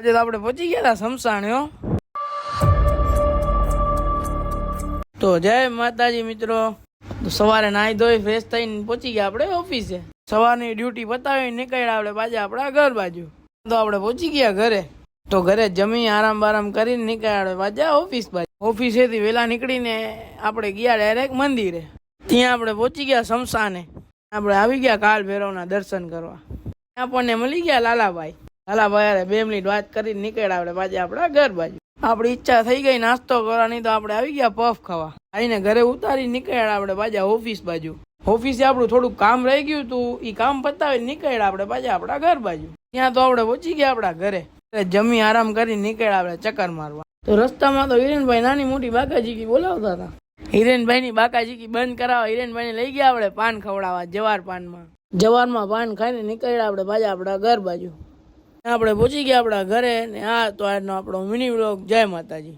આજે તો આપણે પહોંચી ગયા હતા સમસાણ્યો. તો જય માતાજી મિત્રો. સવારે નાહી ધોઈ ફ્રેશ થઈને પહોંચી ગયા આપણે ઓફિસે. સવારની ડ્યુટી પતાવી નીકળ્યા આપણે પાછા આપણા ઘર બાજુ. તો આપણે પહોંચી ગયા ઘરે. તો ઘરે જમી આરામ બારામ કરીને નીકળ્યા પાછા ઓફિસ બાજુ. ઓફિસેથી વહેલા નીકળીને આપણે ગયા ડાયરેક્ટ મંદિરે. ત્યાં આપણે પહોંચી ગયા શમશાને. આપણે આવી ગયા કાલ ભૈરવના દર્શન કરવા. આપણને મળી ગયા લાલાભાઈ. લાલાભાઈ 2 મિનિટ વાત કરીને નીકળ્યા આપણે પાછા આપણા ઘર બાજુ. આપણી ઈચ્છા થઈ ગઈ નાસ્તો કરવાની, તો આપણે આવી ગયા પફ ખાવા. આવીને ઘરે ઉતારી નીકળ્યા આપણે પાછા ઓફિસ બાજુ. ઓફિસે આપણું થોડુંક કામ રહી ગયું હતું, એ કામ પતાવીને નીકળ્યા આપણે પાછા આપણા ઘર બાજુ. ત્યાં તો આપણે પહોંચી ગયા આપણા ઘરે. જમી આરામ કરીને નીકળ્યા આપણે ચક્કર મારવા. તો રસ્તામાં તો હિરેનભાઈ નાની મોટી બાકાજીકી બોલાવતા હતા. હિરેનભાઈની બાકાજીકી બંધ કરાવવા હિરેનભાઈને લઈ ગયા આપણે પાન ખવડાવવા. જવારમાં પાન ખાઈને નીકળ્યા આપણે પાછા આપણા ઘર બાજુ. આપણે પહોંચી ગયા આપણા ઘરે. ને આ તો આજનો આપણો મિની વ્લોગ. જય માતાજી.